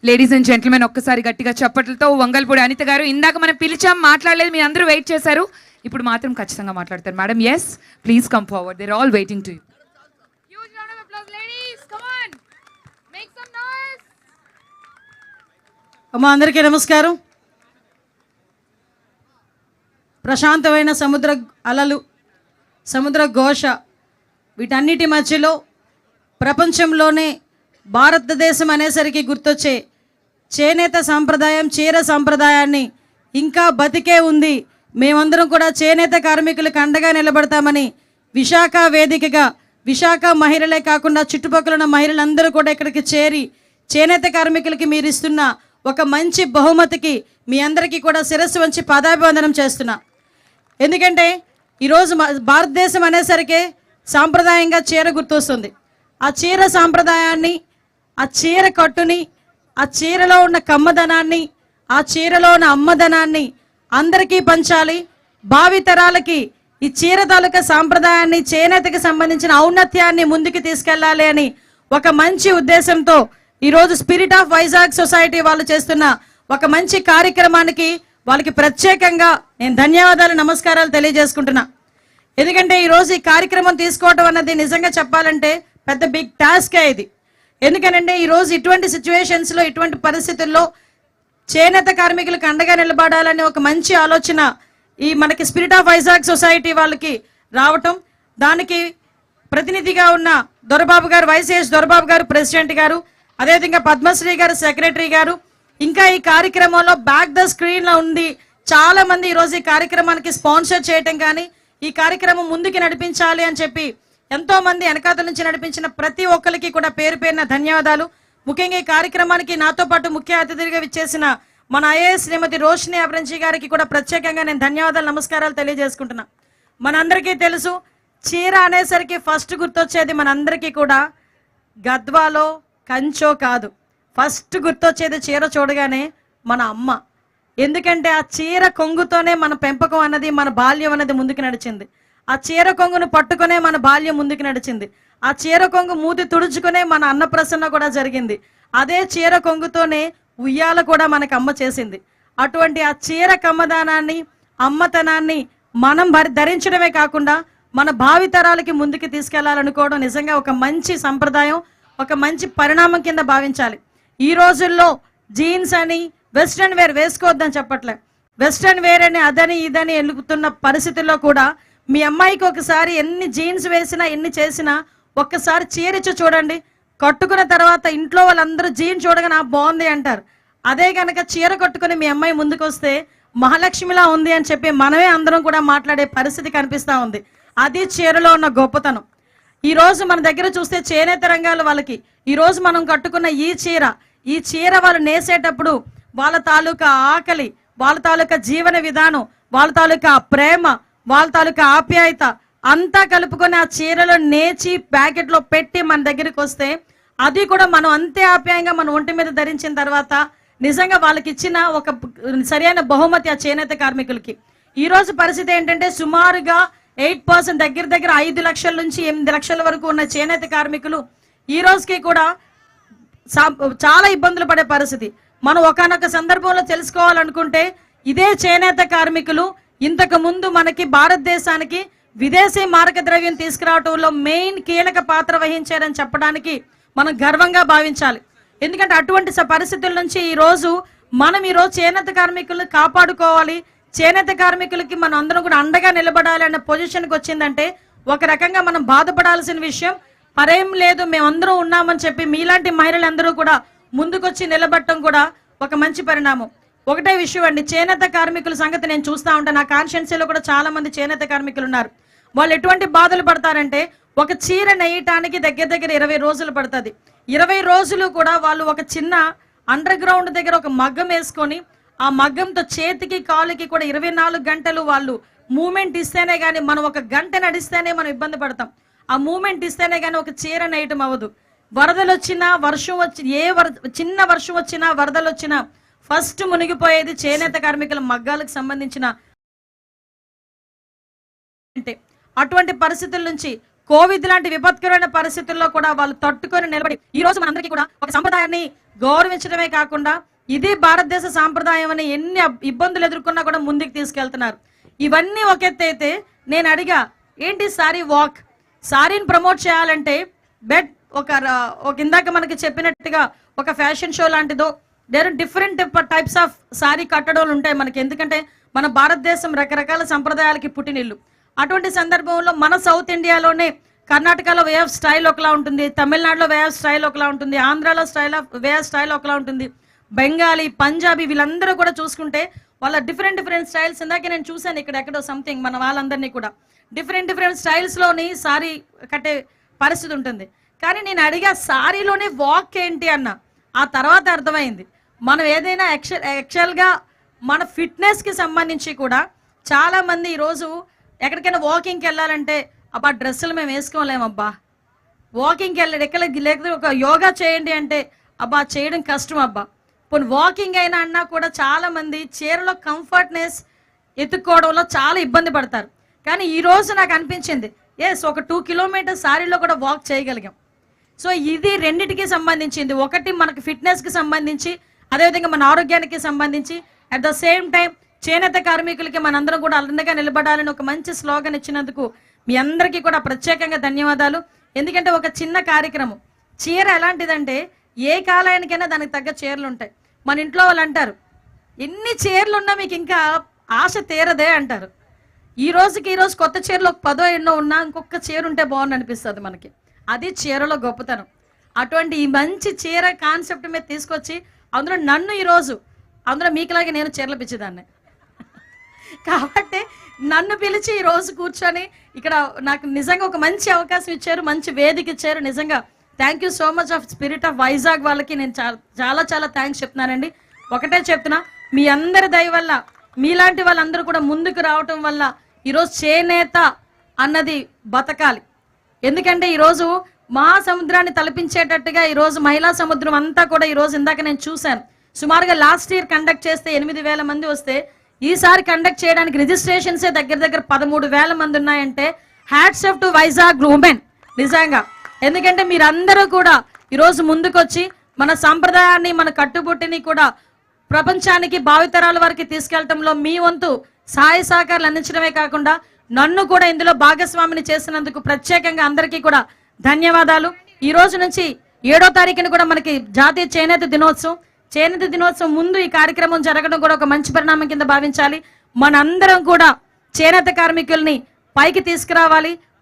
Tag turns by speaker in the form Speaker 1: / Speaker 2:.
Speaker 1: Ladies and gentlemen ఒక్కసారి గట్టిగా చప్పట్లతో వంగల్పూడి అనిత గారు, ఇందాక మనం పిలిచాం, మాట్లాడలేదు, మీ అందరూ వెయిట్ చేశారు, ఇప్పుడు మాత్రం ఖచ్చితంగా మాట్లాడతారు. Madam yes, please come forward, there all waiting to you.
Speaker 2: అమ్మా, అందరికీ నమస్కారం. ప్రశాంతమైన సముద్ర అలలు, సముద్ర ఘోష, వీటన్నిటి మధ్యలో ప్రపంచంలోనే భారతదేశం అనేసరికి గుర్తొచ్చే చేనేత సాంప్రదాయం, చీర సాంప్రదాయాన్ని ఇంకా బతికే ఉంది. మేమందరం కూడా చేనేత కార్మికులకు అండగా నిలబడతామని విశాఖ వేదికగా, విశాఖ మహిళలే కాకుండా చుట్టుపక్కల ఉన్న మహిళలందరూ కూడా ఇక్కడికి చేరి చేనేత కార్మికులకి మీరు ఇస్తున్న ఒక మంచి బహుమతికి మీ అందరికీ కూడా శిరస్సు వంచి పాదాభివందనం చేస్తున్నా. ఎందుకంటే ఈరోజు భారతదేశం అనేసరికి సాంప్రదాయంగా చీర గుర్తొస్తుంది. ఆ చీర సాంప్రదాయాన్ని, ఆ చీర కట్టుని, ఆ చీరలో ఉన్న కమ్మదనాన్ని, ఆ చీరలో ఉన్న అమ్మదనాన్ని అందరికీ పంచాలి. భావి తరాలకి ఈ చీర తాలూకా సాంప్రదాయాన్ని, చేనేతకి సంబంధించిన ఔన్నత్యాన్ని ముందుకు తీసుకెళ్లాలి అని ఒక మంచి ఉద్దేశంతో ఈరోజు స్పిరిట్ ఆఫ్ వైజాగ్ సొసైటీ వాళ్ళు చేస్తున్న ఒక మంచి కార్యక్రమానికి వాళ్ళకి ప్రత్యేకంగా నేను ధన్యవాదాలు, నమస్కారాలు తెలియజేసుకుంటున్నా. ఎందుకంటే ఈరోజు ఈ కార్యక్రమం తీసుకోవడం అన్నది నిజంగా చెప్పాలంటే పెద్ద బిగ్ టాస్కే ఇది. ఎందుకనంటే ఈరోజు ఇటువంటి సిచ్యువేషన్స్లో, ఇటువంటి పరిస్థితుల్లో చేనేత కార్మికులకు అండగా నిలబడాలని ఒక మంచి ఆలోచన ఈ మనకి స్పిరిట్ ఆఫ్ వైజాగ్ సొసైటీ వాళ్ళకి రావటం, దానికి ప్రతినిధిగా ఉన్న దొరబాబు గారు, వైసీఎస్ దొరబాబు గారు ప్రెసిడెంట్ గారు, అదేవిధంగా పద్మశ్రీ గారు సెక్రటరీ గారు, ఇంకా ఈ కార్యక్రమంలో బ్యాక్ ద స్క్రీన్లో ఉంది చాలా మంది ఈరోజు ఈ కార్యక్రమానికి స్పాన్సర్ చేయటం కానీ, ఈ కార్యక్రమం ముందుకు నడిపించాలి అని చెప్పి ఎంతో మంది వెనకాతల నుంచి నడిపించిన ప్రతి ఒక్కరికి కూడా పేరు పేరున ధన్యవాదాలు. ముఖ్యంగా ఈ కార్యక్రమానికి నాతో పాటు ముఖ్య అతిథిగా విచ్చేసిన మన ఐఏఎస్ శ్రీమతి రోషిని అబ్రంజీ గారికి కూడా ప్రత్యేకంగా నేను ధన్యవాదాలు, నమస్కారాలు తెలియజేసుకుంటున్నా. మనందరికీ తెలుసు, చీర అనేసరికి ఫస్ట్ గుర్తొచ్చేది మనందరికీ కూడా గద్వాలో కంచో కాదు, ఫస్ట్ గుర్తొచ్చేది చీర చూడగానే మన అమ్మ. ఎందుకంటే ఆ చీర కొంగుతోనే మన పెంపకం అన్నది, మన బాల్యం అన్నది ముందుకు నడిచింది. ఆ చీర కొంగును పట్టుకునే మన బాల్యం ముందుకు నడిచింది. ఆ చీర కొంగు మూతి తుడుచుకునే మన అన్నప్రసన్న కూడా జరిగింది. అదే చీర కొంగుతోనే ఉయ్యాల కూడా మనకు అమ్మ చేసింది. అటువంటి ఆ చీర కమ్మదానాన్ని, అమ్మతనాన్ని మనం ధరించడమే కాకుండా మన భావితరాలకి ముందుకు తీసుకెళ్లాలనుకోవడం నిజంగా ఒక మంచి సంప్రదాయం, ఒక మంచి పరిణామం కింద భావించాలి. ఈ రోజుల్లో జీన్స్ అని వెస్ట్రన్ వేర్ వేసుకోవద్దని చెప్పట్లే, వెస్ట్రన్ వేర్ అని అదని ఇదని ఎలుగుతున్న పరిస్థితుల్లో కూడా మీ అమ్మాయికి ఒకసారి ఎన్ని జీన్స్ వేసినా, ఎన్ని చేసినా ఒక్కసారి చీరిచ్చి చూడండి. కట్టుకున్న తర్వాత ఇంట్లో వాళ్ళందరూ జీన్స్ చూడగానే బాగుంది అంటారు. అదే కనుక చీర కట్టుకుని మీ అమ్మాయి ముందుకు వస్తే మహాలక్ష్మిలా ఉంది అని చెప్పి మనమే అందరం కూడా మాట్లాడే పరిస్థితి కనిపిస్తూ ఉంది. అది చీరలో ఉన్న గొప్పతనం. ఈరోజు మన దగ్గర చూస్తే చేనేత రంగాల వాళ్ళకి ఈరోజు మనం కట్టుకున్న ఈ చీర వాళ్ళు నేసేటప్పుడు వాళ్ళ తాలూకా ఆకలి, వాళ్ళ తాలూకా జీవన విధానం, వాళ్ళ తాలూకా ప్రేమ, వాళ్ళ తాలూకా ఆప్యాయత అంతా కలుపుకొని ఆ చీరలో నేచి ప్యాకెట్లో పెట్టి మన దగ్గరికి వస్తే అది కూడా మనం అంతే ఆప్యాయంగా మన ఒంటి మీద ధరించిన తర్వాత నిజంగా వాళ్ళకి ఇచ్చిన ఒక సరైన బహుమతి ఆ చేనేత కార్మికులకి. ఈరోజు పరిస్థితి ఏంటంటే సుమారుగా 8% దగ్గర 5 లక్షల నుంచి 8 లక్షల వరకు ఉన్న చేనేత కార్మికులు ఈ రోజుకి కూడా చాలా ఇబ్బందులు పడే పరిస్థితి. మనం ఒకానొక సందర్భంలో తెలుసుకోవాలనుకుంటే ఇదే చేనేత కార్మికులు ఇంతకు ముందు మనకి భారతదేశానికి విదేశీ మారక ద్రవ్యం తీసుకురావడంలో మెయిన్ కీలక పాత్ర వహించారని చెప్పడానికి మనం గర్వంగా భావించాలి. ఎందుకంటే అటువంటి పరిస్థితుల నుంచి ఈరోజు చేనేత కార్మికులను కాపాడుకోవాలి, చేనేత కార్మికులకి మనం అందరం కూడా అండగా నిలబడాలి అన్న పొజిషన్కి వచ్చిందంటే ఒక రకంగా మనం బాధపడాల్సిన విషయం మరేం లేదు. మేమందరం ఉన్నామని చెప్పి మీలాంటి మహిళలందరూ కూడా ముందుకొచ్చి నిలబడటం కూడా ఒక మంచి పరిణామం. ఒకటే విషయం అండి, చేనేత కార్మికుల సంగతి నేను చూస్తూ ఉంటాను. నా కాన్స్టిట్యున్సీలో కూడా చాలా మంది చేనేత కార్మికులు ఉన్నారు. వాళ్ళు ఎటువంటి బాధలు పడతారంటే ఒక చీర నెయ్యటానికి దగ్గర 20 రోజులు పడుతుంది. 20 రోజులు కూడా వాళ్ళు ఒక చిన్న అండర్ గ్రౌండ్ దగ్గర ఒక మగ్గం వేసుకొని ఆ మగ్గంతో చేతికి కాలుకి కూడా 24 గంటలు వాళ్ళు మూమెంట్ ఇస్తేనే కానీ, మనం ఒక గంట నడిస్తేనే మనం ఇబ్బంది పడతాం. ఆ మూమెంట్ ఇస్తేనే కానీ ఒక చీర నేయటం అవ్వదు. వరదలు వచ్చినా, వర్షం వచ్చి చిన్న వర్షం వచ్చినా, వరదలు వచ్చినా ఫస్ట్ మునిగిపోయేది చేనేత కార్మికుల మగ్గాలకు సంబంధించిన. అటువంటి పరిస్థితుల నుంచి కోవిడ్ లాంటి విపత్కరమైన పరిస్థితుల్లో కూడా వాళ్ళు తట్టుకొని నిలబడి ఈ రోజు మనందరికీ కూడా ఒక సంప్రదాయాన్ని గౌరవించడమే కాకుండా ఇది భారతదేశ సాంప్రదాయం అని ఎన్ని ఇబ్బందులు ఎదుర్కొన్నా కూడా ముందుకు తీసుకెళ్తున్నారు. ఇవన్నీ ఒక ఎత్తు అయితే నేను అడిగా, ఏంటి సారీ వాక్, సారీని ప్రమోట్ చేయాలంటే బెట్ ఒక ఇందాక మనకి చెప్పినట్టుగా ఒక ఫ్యాషన్ షో లాంటిదో there different types of sari కట్టడాలు ఉంటాయి మనకి. ఎందుకంటే మన భారతదేశం రకరకాల సంప్రదాయాలకి పుట్టినిల్లు. అటువంటి సందర్భంలో మన సౌత్ ఇండియాలోనే కర్ణాటకలో వే ఆఫ్ స్టైల్ ఒకలా ఉంటుంది, తమిళనాడులో వే ఆఫ్ స్టైల్ ఒకలా ఉంటుంది, ఆంధ్రాలో వే ఆఫ్ స్టైల్ ఒకలా ఉంటుంది, బెంగాలీ, పంజాబీ వీళ్ళందరూ కూడా చూసుకుంటే వాళ్ళ డిఫరెంట్ స్టైల్స్. ఇందాక నేను చూశాను ఇక్కడ ఎక్కడో సంథింగ్ మన వాళ్ళందరినీ కూడా డిఫరెంట్ స్టైల్స్లోని సారీ కట్టే పరిస్థితి ఉంటుంది. కానీ నేను అడిగా సారీలోనే వాక్ ఏంటి అన్న. ఆ తర్వాత అర్థమైంది మనం ఏదైనా యాక్చువల్గా మన ఫిట్నెస్కి సంబంధించి కూడా చాలామంది ఈరోజు ఎక్కడికైనా వాకింగ్కి వెళ్ళాలంటే అబ్బా డ్రెస్సులు మేము వేసుకోలేమబ్బా, వాకింగ్కి వెళ్ళాడు లేకపోతే ఒక యోగా చేయండి అంటే అబ్బా చేయడం కష్టం అబ్బా. పోనీ వాకింగ్ అయినా అన్నా కూడా చాలామంది చీరలో కంఫర్ట్నెస్ ఎత్తుక్కోవడంలో చాలా ఇబ్బంది పడతారు. కానీ ఈరోజు నాకు అనిపించింది ఒక 2 కిలోమీటర్స్ సారీలో కూడా వాక్ చేయగలిగాం. సో ఇది రెండిటికి సంబంధించింది. ఒకటి మనకు ఫిట్నెస్కి సంబంధించి, అదేవిధంగా మన ఆరోగ్యానికి సంబంధించి, అట్ ద సేమ్ టైం చేనేత కార్మికులకి మనందరం కూడా అండగా నిలబడాలని ఒక మంచి స్లోగన్ ఇచ్చినందుకు మీ అందరికీ కూడా ప్రత్యేకంగా ధన్యవాదాలు. ఎందుకంటే ఒక చిన్న కార్యక్రమం, చీర ఎలాంటిదంటే ఏ కాలానికైనా దానికి తగ్గ చీరలు ఉంటాయి. మన ఇంట్లో వాళ్ళు అంటారు ఎన్ని చీరలు ఉన్నా మీకు ఇంకా ఆశ తీరదే అంటారు. ఈ రోజు కొత్త చీరలు ఒక 10 ఎన్నో ఉన్నా ఇంకొక చీర ఉంటే బాగుంది అనిపిస్తుంది మనకి. అది చీరలో గొప్పతనం. అటువంటి ఈ మంచి చీర కాన్సెప్ట్ మీద తీసుకొచ్చి అందులో నన్ను ఈరోజు అందులో మీకులాగే నేను చీరలు పిచ్చేదాన్ని కాబట్టి నన్ను పిలిచి ఈరోజు కూర్చొని ఇక్కడ నాకు నిజంగా ఒక మంచి అవకాశం ఇచ్చారు, మంచి వేదిక ఇచ్చారు. నిజంగా thank you so much of spirit of Vizag వాళ్ళకి నేను చాలా థ్యాంక్స్ చెప్తున్నానండి. ఒకటే చెప్తున్నా, మీ అందరి దయ వల్ల మీలాంటి వాళ్ళందరూ కూడా ముందుకు రావటం వల్ల ఈరోజు చేనేత అన్నది బతకాలి. ఎందుకంటే ఈరోజు మహాసముద్రాన్ని తలపించేటట్టుగా ఈరోజు మహిళా సముద్రం అంతా కూడా ఈరోజు ఇందాక నేను చూశాను. సుమారుగా లాస్ట్ ఇయర్ కండక్ట్ చేస్తే 8,000 మంది వస్తే ఈసారి కండక్ట్ చేయడానికి రిజిస్ట్రేషన్సే దగ్గర 13,000 మంది ఉన్నాయంటే hats off to Vizag women నిజంగా. ఎందుకంటే మీరందరూ కూడా ఈరోజు ముందుకొచ్చి మన సంప్రదాయాన్ని, మన కట్టుబొట్టిని కూడా ప్రపంచానికి భావితరాల వారికి తీసుకెళ్లడంలో మీ వంతు సహాయ సహకారాలు అందించడమే కాకుండా నన్ను కూడా ఇందులో భాగస్వామిని చేసినందుకు ప్రత్యేకంగా అందరికీ కూడా ధన్యవాదాలు. ఈ రోజు నుంచి 7వ తారీఖున కూడా మనకి జాతీయ చేనేత దినోత్సవం ముందు ఈ కార్యక్రమం జరగడం కూడా ఒక మంచి పరిణామం కింద భావించాలి. మనందరం కూడా చేనేత కార్మికుల్ని పైకి తీసుకురావాలి.